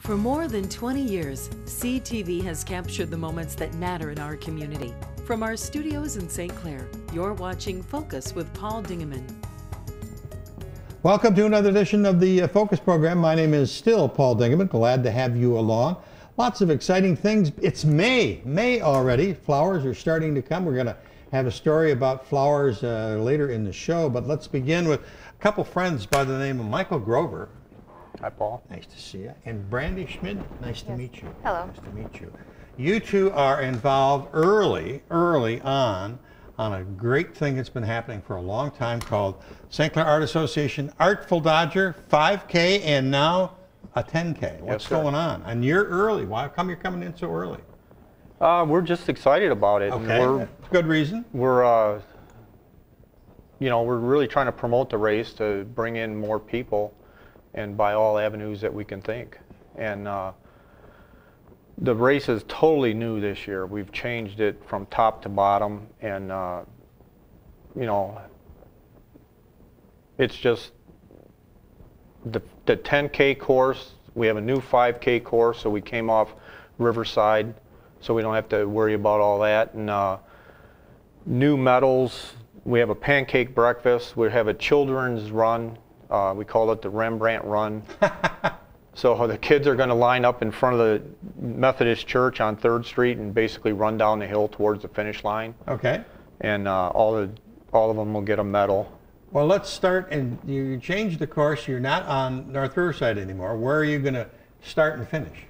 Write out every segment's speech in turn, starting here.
For more than 20 years, CTV has captured the moments that matter in our community. From our studios in St. Clair, you're watching Focus with Paul Dingeman. Welcome to another edition of the Focus program. My name is still Paul Dingeman. Glad to have you along. Lots of exciting things. It's May already. Flowers are starting to come. We're going to have a story about flowers later in the show, but let's begin with a couple friends by the name of Michael Grover. Hi, Paul. Nice to see you. And Brandy Schmid, nice to meet you. Hello. Nice to meet you. You two are involved early on a great thing that's been happening for a long time called St. Clair Art Association Artful Dodger 5K and now a 10K. What's going on? And you're early. Why come you're coming in so early? We're just excited about it. Okay, good reason. We're really trying to promote the race to bring in more people and by all avenues that we can think. And the race is totally new this year. We've changed it from top to bottom, and it's just the 10K course. We have a new 5K course, so we came off Riverside, so we don't have to worry about all that. And new medals. We have a pancake breakfast. We have a children's run. We call it the Rembrandt Run. So the kids are going to line up in front of the Methodist Church on 3rd Street and basically run down the hill towards the finish line. Okay. And all of them will get a medal. Well, let's start. And you changed the course. You're not on North Riverside anymore. Where are you going to start and finish?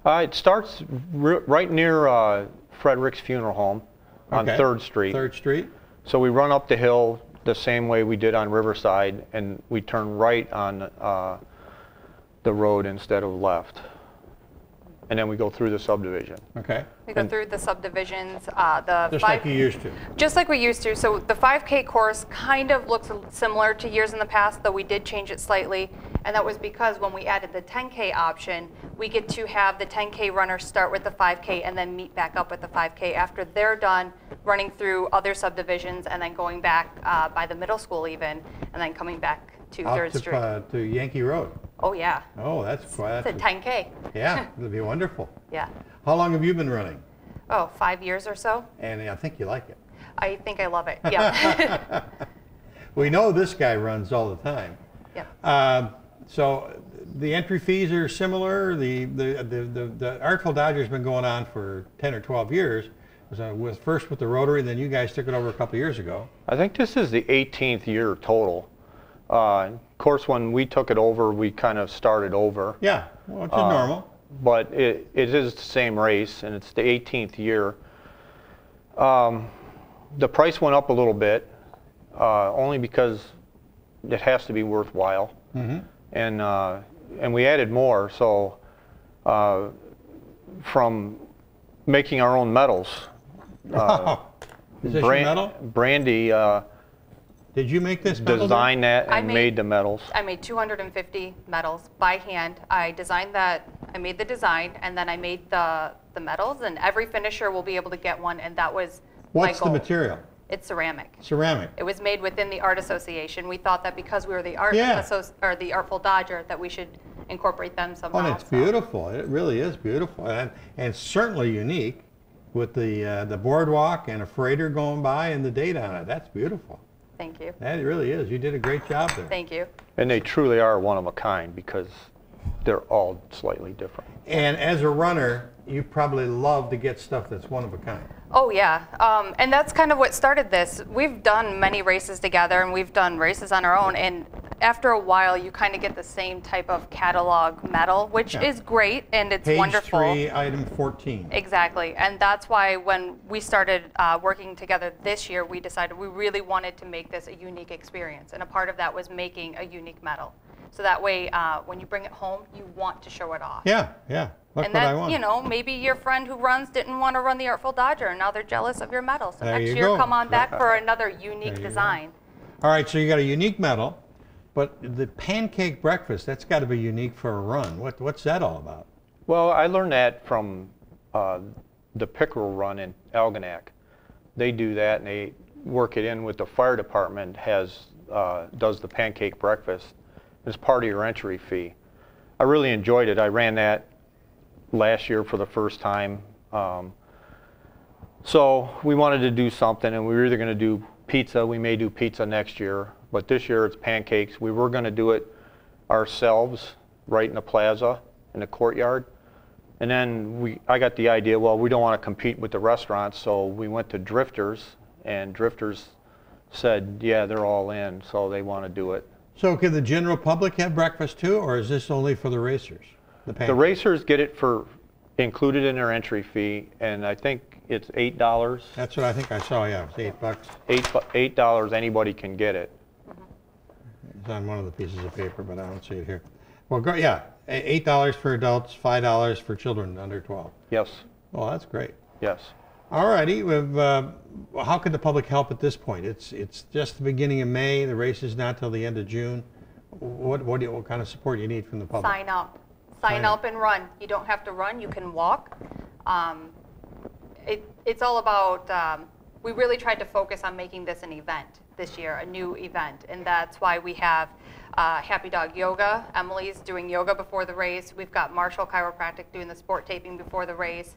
It starts right near Frederick's Funeral Home on 3rd Street. 3rd Street. So we run up the hill the same way we did on Riverside, and we turn right on the road instead of left. And then we go through the subdivision. Okay. We go through the subdivisions. Just like you used to. Just like we used to. So the 5K course kind of looks similar to years in the past, though we did change it slightly. And that was because when we added the 10K option, we get to have the 10K runners start with the 5K and then meet back up with the 5K after they're done running through other subdivisions and then going back by the middle school even, and then coming back to 3rd Street. To Yankee Road. Oh, yeah. Oh, that's quite. It's a 10K. Yeah, it'll be wonderful. Yeah. How long have you been running? Oh, 5 years or so. And I think you like it. I think I love it, yeah. We know this guy runs all the time. Yep. So the entry fees are similar. The Artful Dodger has been going on for 10 or 12 years. It was first with the Rotary, then you guys took it over a couple of years ago. I think this is the 18th year total. Of course, when we took it over, we kind of started over. Yeah, well, it's normal. But it is the same race, and it's the 18th year. The price went up a little bit, only because it has to be worthwhile. Mm-hmm. And we added more, so from making our own medals. Is this your medal? Brandy did you make this medal? Designed that and made the medals. I made 250 medals by hand. I designed that, I made the design, and then I made the medals, and every finisher will be able to get one, and that was my goal. What's the material? It's ceramic. Ceramic. It was made within the Art Association. We thought that because we were the the Artful Dodger, that we should incorporate them somehow. Oh, and it's beautiful. It really is beautiful, and certainly unique with the boardwalk and a freighter going by and the date on it. That's beautiful. Thank you. That really is. You did a great job there. Thank you. And they truly are one of a kind because they're all slightly different. And as a runner, you probably love to get stuff that's one of a kind. Oh, yeah. And that's kind of what started this. We've done many races together, and we've done races on our own. And after a while, you kind of get the same type of catalog medal, which is great, and it's wonderful. Page 3, item 14. Exactly. And that's why when we started working together this year, we decided we really wanted to make this a unique experience. And a part of that was making a unique medal. So that way, when you bring it home, you want to show it off. Yeah, yeah. Look what I want. You know, maybe your friend who runs didn't want to run the Artful Dodger, and now they're jealous of your medal. So next year, come on back for another unique design. All right, so you got a unique medal, but the pancake breakfast, that's got to be unique for a run. What's that all about? Well, I learned that from the Pickerel Run in Algonac. They do that, and they work it in with the fire department, does the pancake breakfast. It's part of your entry fee. I really enjoyed it. I ran that last year for the first time. So we wanted to do something, and we were either going to do pizza. We may do pizza next year, but this year it's pancakes. We were going to do it ourselves right in the plaza, in the courtyard. And then I got the idea, well, we don't want to compete with the restaurants, so we went to Drifters, and Drifters said, yeah, they're all in, so they want to do it. So can the general public have breakfast too, or is this only for the racers? The racers get it for included in their entry fee, and I think it's $8. That's what I think I saw, yeah, it was $8. $8, anybody can get it. It's on one of the pieces of paper, but I don't see it here. Well, yeah, $8 for adults, $5 for children under 12. Yes. Well, that's great. Yes. All righty. How can the public help at this point? It's just the beginning of May. The race is not till the end of June. What kind of support do you need from the public? Sign up. Sign up and run. You don't have to run. You can walk. It's all about, we really tried to focus on making this an event this year, a new event. And that's why we have Happy Dog Yoga. Emily's doing yoga before the race. We've got Marshall Chiropractic doing the sport taping before the race.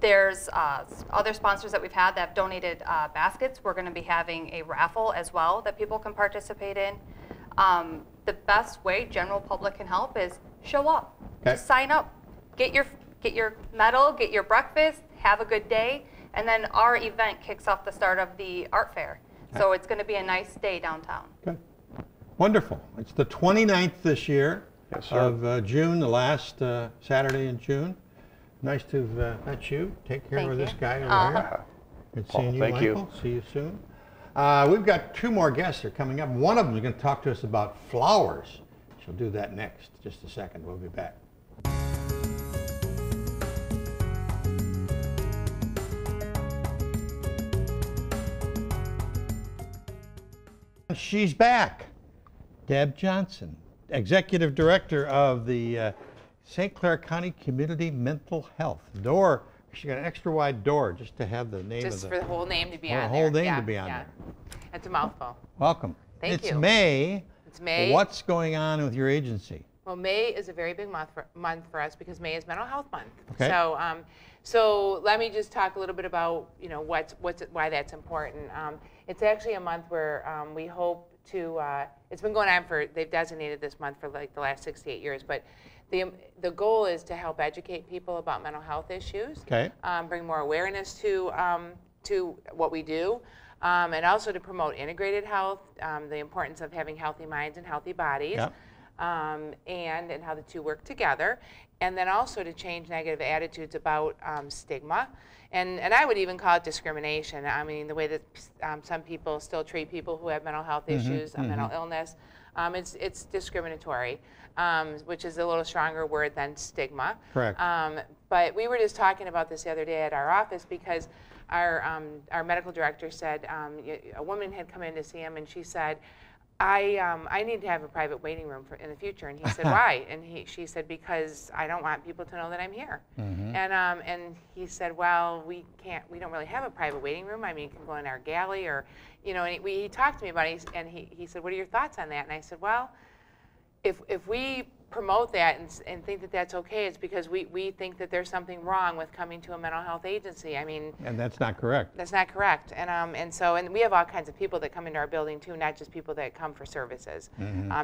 There's other sponsors that we've had that have donated baskets. We're going to be having a raffle as well that people can participate in. The best way general public can help is show up. Okay. Just sign up. Get your medal, get your breakfast, have a good day, and then our event kicks off the start of the art fair. So it's going to be a nice day downtown. Good. Wonderful. It's the 29th this year of June, the last Saturday in June. Nice to have met you. Take care of this guy over here. Good seeing you, thank Michael. you. See you soon. We've got two more guests that are coming up. One of them is going to talk to us about flowers. She'll do that next. Just a second. We'll be back. She's back. Deb Johnson, Executive Director of the St. Clair County Community Mental Health. Door, she got an extra wide door just to have the name just of for the whole name to be on there. The whole name to be on there. It's a mouthful. Welcome. Thank it's you. May. It's May. What's going on with your agency? Well, May is a very big month for us because May is Mental Health Month. Okay. So let me just talk a little bit about why that's important. It's actually a month where we hope to. It's been going on they've designated this month for like the last 68 years, but the goal is to help educate people about mental health issues. Okay. Bring more awareness to what we do. And also to promote integrated health, the importance of having healthy minds and healthy bodies, Yep. And how the two work together. And then also to change negative attitudes about stigma. And I would even call it discrimination. I mean, the way that some people still treat people who have mental health issues, mental illness, it's discriminatory, which is a little stronger word than stigma. Correct. But we were just talking about this the other day at our office because our medical director said a woman had come in to see him and she said, I need to have a private waiting room in the future. And he said, why? And she said, because I don't want people to know that I'm here. And he said, well, we don't really have a private waiting room. I mean, you can go in our galley or, and he talked to me about it and he said, what are your thoughts on that? And I said, well, if we promote that and think that that's okay, it's because we think that there's something wrong with coming to a mental health agency. I mean, and that's not correct. That's not correct. And we have all kinds of people that come into our building too, not just people that come for services.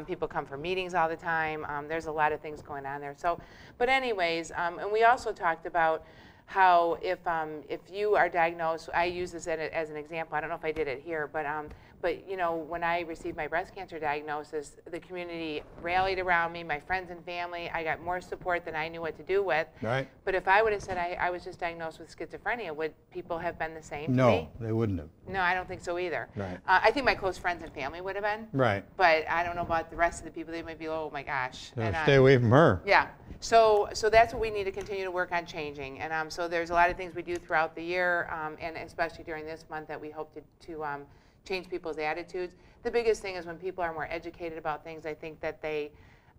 People come for meetings all the time. There's a lot of things going on there. So, but anyways, and we also talked about how if you are diagnosed, I use this as an example. I don't know if I did it here, but when I received my breast cancer diagnosis, the community rallied around me, my friends and family. I got more support than I knew what to do with. Right. But if I would have said I was just diagnosed with schizophrenia, would people have been the same to me? No, they wouldn't have. No, I don't think so either. Right. I think my close friends and family would have been. Right. But I don't know about the rest of the people. They might be, oh my gosh. So stay away from her. Yeah. So that's what we need to continue to work on changing. And so there's a lot of things we do throughout the year, and especially during this month that we hope to change people's attitudes. The biggest thing is when people are more educated about things, I think that they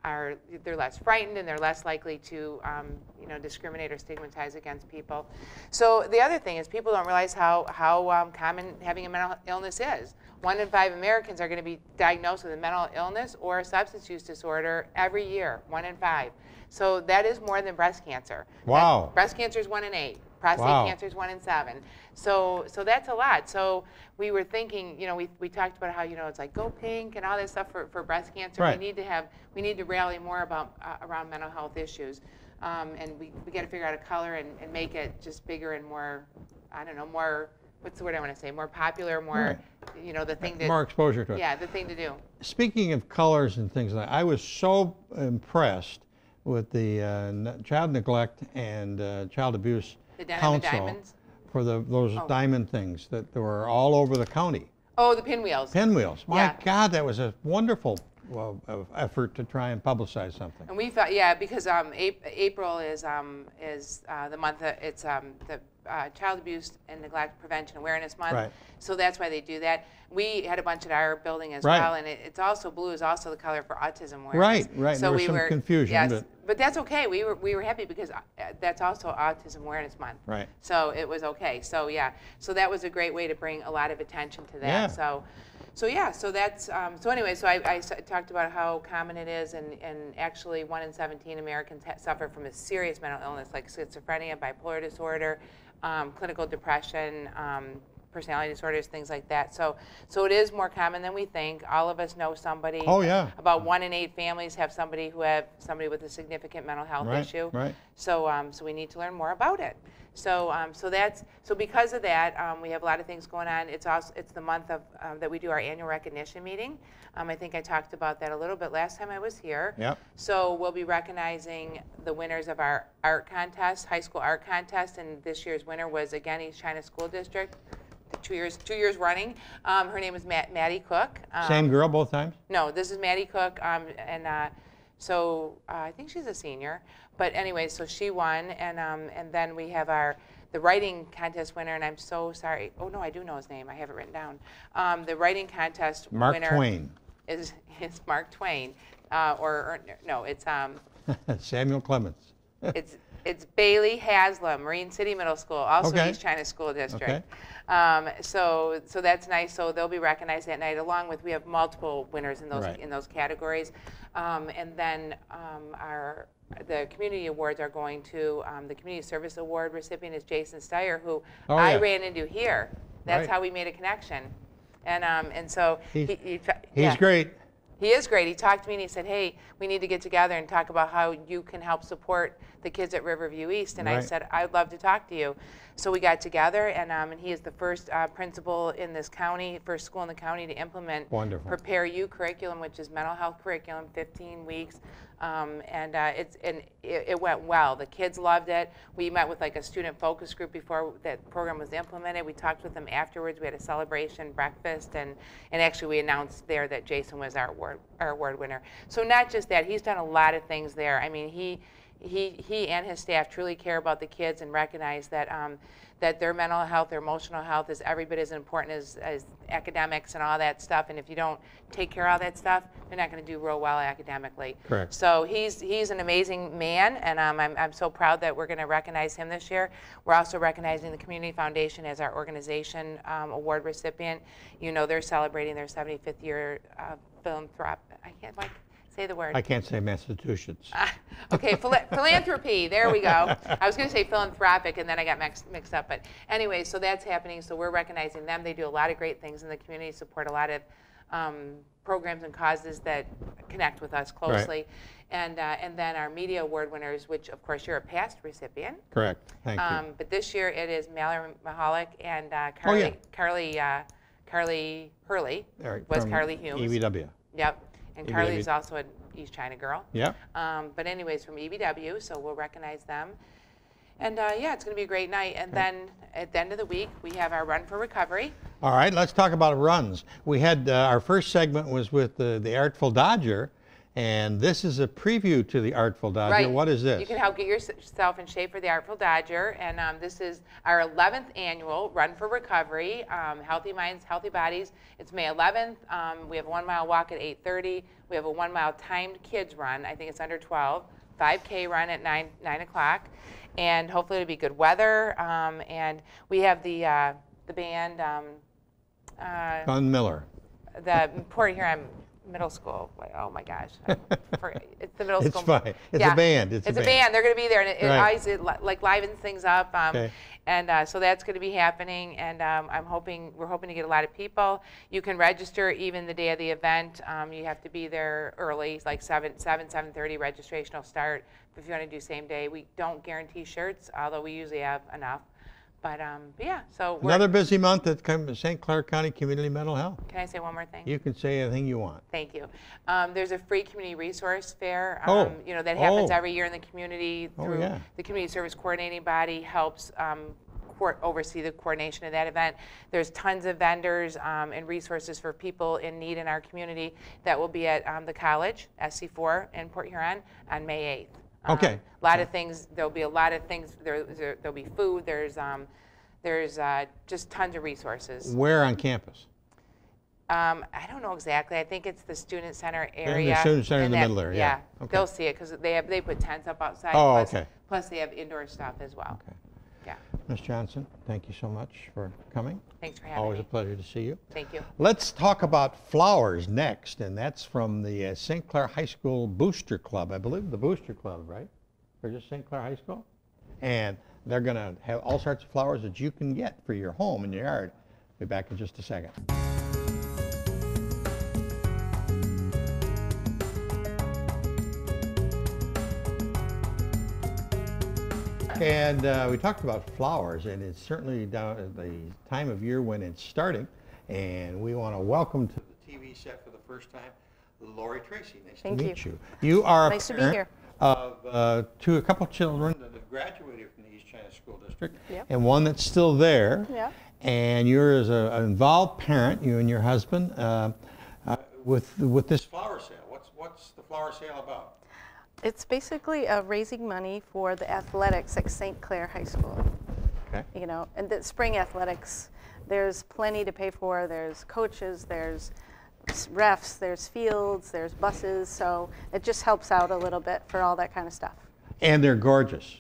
they're less frightened and they're less likely to discriminate or stigmatize against people. So the other thing is people don't realize how common having a mental illness is. 1 in 5 Americans are going to be diagnosed with a mental illness or a substance use disorder every year, 1 in 5. So that is more than breast cancer. Wow. Breast cancer is 1 in 8. Prostate cancer is 1 in 7. So that's a lot. So we were thinking, we talked about how, it's like go pink and all this stuff for breast cancer. Right. We need to rally more about around mental health issues. And we got to figure out a color and make it just bigger and more, I don't know, more, what's the word I want to say, more popular, more, the thing to... More exposure to it. Yeah, the thing to do. Speaking of colors and things like that, I was so impressed with the child neglect and child abuse council for those diamond things that were all over the county. Oh, the pinwheels. Pinwheels. My God, that was a wonderful effort to try and publicize something. And we thought, because April is the month that it's the Child Abuse and Neglect Prevention Awareness Month. Right. So that's why they do that. We had a bunch at our building as well, and it's also blue is also the color for autism awareness. Right. So there was some confusion. Yes, but that's okay. We were happy because that's also Autism Awareness Month. Right. So it was okay. So so that was a great way to bring a lot of attention to that. Yeah. So that's so anyway. So I talked about how common it is, and actually 1 in 17 Americans suffer from a serious mental illness like schizophrenia, bipolar disorder, clinical depression, personality disorders, things like that. So it is more common than we think. All of us know somebody. Oh yeah. About 1 in 8 families have somebody with a significant mental health issue. Right. So we need to learn more about it. So because of that, we have a lot of things going on. It's the month of that we do our annual recognition meeting. I think I talked about that a little bit last time I was here. Yep. So we'll be recognizing the winners of our art contest, high school art contest, and this year's winner was again East China School District. 2 years running. Her name is Maddie Cook. Same girl both times? No, this is Maddie Cook, so I think she's a senior. But anyway, so she won, and then we have the writing contest winner, and I'm so sorry. Oh no, I do know his name. I have it written down. The writing contest Mark winner Twain. is Mark Twain, or no, it's Samuel Clemens. It's Bailey Haslam, Marine City Middle School, also East China School District. Okay. So that's nice. So they'll be recognized that night, along with we have multiple winners in those categories, and then the community awards are going to the community service award recipient is Jason Steyer, who I ran into here. That's how we made a connection, and so he's great. He is great. He talked to me and he said, hey, we need to get together and talk about how you can help support the kids at Riverview East. And I said, I'd love to talk to you. So we got together, and he is the first principal in this county, first school in the county to implement Prepare You curriculum, which is mental health curriculum, 15 weeks. It went well. The kids loved it. We met with like a student focus group before that program was implemented. We talked with them afterwards. We had a celebration breakfast, and actually we announced there that Jason was our award winner. So not just that, he's done a lot of things there. I mean, he and his staff truly care about the kids and recognize that that their mental health, their emotional health is every bit as important as academics and all that stuff. And if you don't take care of all that stuff, they're not going to do real well academically. Correct. So he's an amazing man, and I'm so proud that we're going to recognize him this year. We're also recognizing the Community Foundation as our organization award recipient. They're celebrating their 75th year philanthropic. I can't say the word. I can't say Massachusetts. Okay, philanthropy. There we go. I was going to say philanthropic, and then I got mixed up. But anyway, so that's happening. So we're recognizing them. They do a lot of great things in the community, support a lot of programs and causes that connect with us closely. Right. And then our media award winners, which of course you're a past recipient. Correct. Thank you. But this year it is Mallory Mahalik and Carly Hurley was Carly Humes. EVW. Yep. And Carly's also an East China girl. Yeah. But anyways, from EBW, so we'll recognize them. And it's going to be a great night. And then at the end of the week, we have our Run for Recovery. All right, let's talk about runs. We had our first segment was with the Artful Dodger, And this is a preview to the Artful Dodger. Right. What is this? You can help get yourself in shape for the Artful Dodger, and this is our 11th annual Run for Recovery, Healthy Minds, Healthy Bodies. It's May 11th. We have a 1 mile walk at 8:30. We have a 1 mile timed kids run. I think it's under 12. 5K run at 9 o'clock, and hopefully it'll be good weather. And we have the band. Gun Miller. The Port Huron Middle School. Oh my gosh, it's the middle school. It's fine. It's yeah. a band. It's a band. They're going to be there, and it Right. always like livens things up. Okay. And so that's going to be happening. And we're hoping to get a lot of people. You can register even the day of the event. You have to be there early, like 7:30. Registration will start. If you want to do same day, we don't guarantee shirts, although we usually have enough. But yeah, so another busy month at St. Clair County Community Mental Health. Can I say one more thing? You can say anything you want. Thank you. There's a free community resource fair, you know, that happens every year in the community through the community service coordinating body helps oversee the coordination of that event. There's tons of vendors and resources for people in need in our community that will be at the college, SC4 in Port Huron on May 8th. Okay. A lot of things. There'll be a lot of things. There'll be food. There's just tons of resources. Where on campus? I don't know exactly. I think it's the student center area. In the student center in the middle there. Yeah. Okay. They'll see it because they put tents up outside. Oh, plus, okay. Plus they have indoor stuff as well. Okay. Yeah. Ms. Johnson, thank you so much for coming. Thanks for having Always me. a pleasure to see you. Thank you. Let's talk about flowers next, and that's from the St. Clair High School Booster Club. I believe the Booster Club, right? Or just St. Clair High School? And they're going to have all sorts of flowers that you can get for your home and your yard. Be back in just a second. And we talked about flowers, and it's certainly down at the time of year when it's starting. And we want to welcome to the TV set for the first time, Lori Tracy. Nice to meet you. You are nice a to be here. Of a couple children that have graduated from the East China School District, Yep. and one that's still there. Yeah. And you're as an involved parent, you and your husband, with this flower sale. What's the flower sale about? It's basically raising money for the athletics at St. Clair High School. Okay. You know, and the spring athletics, there's plenty to pay for. There's coaches, there's refs, there's fields, there's buses, so it just helps out a little bit for all that kind of stuff. And they're gorgeous.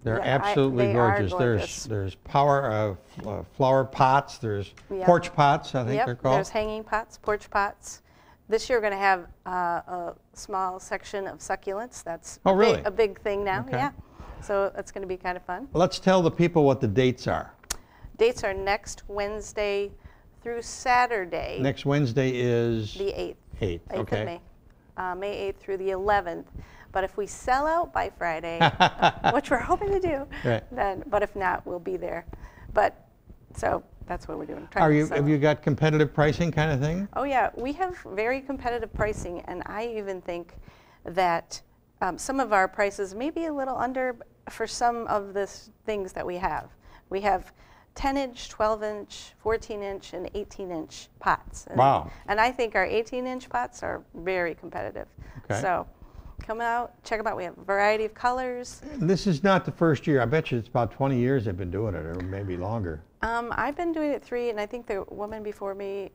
They're absolutely they gorgeous. are gorgeous. There's flower pots. There's porch pots, I think they're called. There's hanging pots, porch pots. This year we're going to have a small section of succulents. That's really? a big thing now. Okay. Yeah. So that's going to be kind of fun. Well, let's tell the people what the dates are. Dates are next Wednesday through Saturday. Next Wednesday is the 8th. 8th. 8th Okay. of May. May 8th through the 11th. But if we sell out by Friday, which we're hoping to do, then. But if not, we'll be there. But so that's what we're doing. Have you got competitive pricing kind of thing? Oh yeah, we have very competitive pricing, and I even think that some of our prices may be a little under for some of the things that we have. We have 10-inch, 12-inch, 14-inch, and 18-inch pots. And, wow. And I think our 18-inch pots are very competitive. Okay. So come out, check them out. We have a variety of colors. This is not the first year. I bet you it's about 20 years they've been doing it, or maybe longer. I've been doing it 3, and I think the woman before me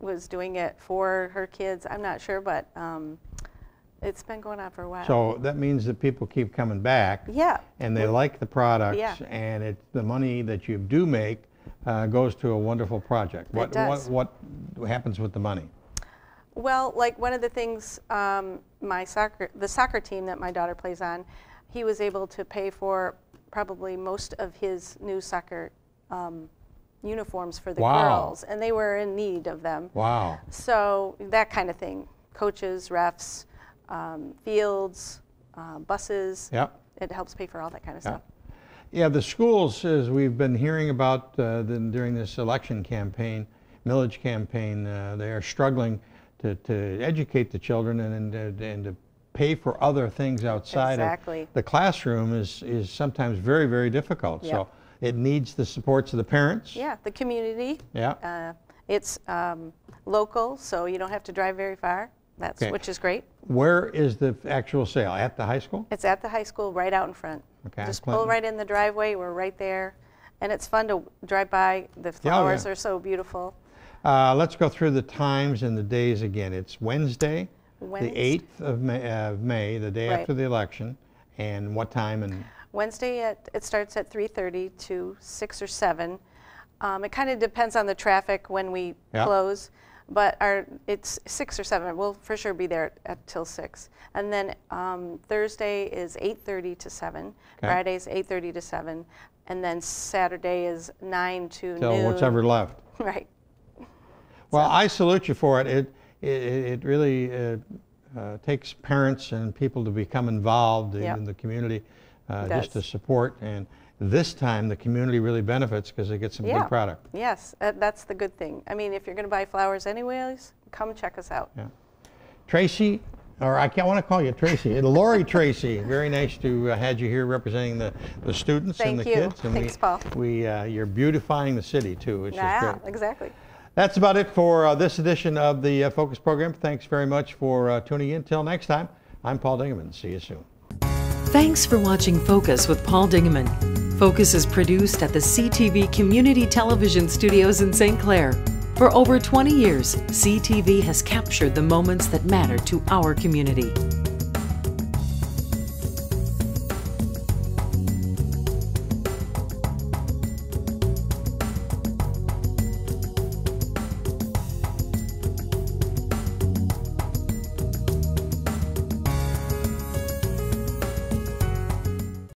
was doing it for her kids. I'm not sure, but it's been going on for a while. So that means that people keep coming back. Yeah. And they like the products. Yeah. And the money that you do make goes to a wonderful project. It does. What happens with the money? Well, like one of the things, the soccer team that my daughter plays on, he was able to pay for probably most of his new soccer uniforms for the girls, and they were in need of them. Wow. So that kind of thing, coaches, refs, fields, buses. Yep. It helps pay for all that kind of stuff. Yeah, the schools, as we've been hearing about during this election campaign, millage campaign, they are struggling to educate the children and to pay for other things outside Exactly. of the classroom is sometimes very, very difficult. Yep. So it needs the supports of the parents. Yeah, the community. Yeah. It's local, so you don't have to drive very far. Okay. which is great. Where is the actual sale? At the high school? It's at the high school, right out in front. Okay, Just Clinton. pull right in the driveway. We're right there, and it's fun to drive by. The flowers are so beautiful. Let's go through the times and the days again. It's Wednesday, the 8th of May, the day after the election, and what time? And Wednesday, it starts at 3:30 to 6 or 7. It kind of depends on the traffic when we close, but it's 6 or 7. We'll for sure be there till 6. And then Thursday is 8:30 to 7. Friday is 8:30 to 7. And then Saturday is 9 to till noon. what's ever left. Right. Well, I salute you for it. It really takes parents and people to become involved in the community just to support. And this time the community really benefits because they get some good product. Yes, that's the good thing. I mean, if you're going to buy flowers anyways, come check us out. Yeah. Tracy, or I want to call you Tracy, Lori Tracy, very nice to had you here representing the students and the kids. And Thanks, Paul. You're beautifying the city too, which is great. Exactly. That's about it for this edition of the Focus program. Thanks very much for tuning in. Till next time, I'm Paul Dingeman. See you soon. Thanks for watching Focus with Paul Dingeman. Focus is produced at the CTV Community Television Studios in St. Clair. For over 20 years, CTV has captured the moments that matter to our community.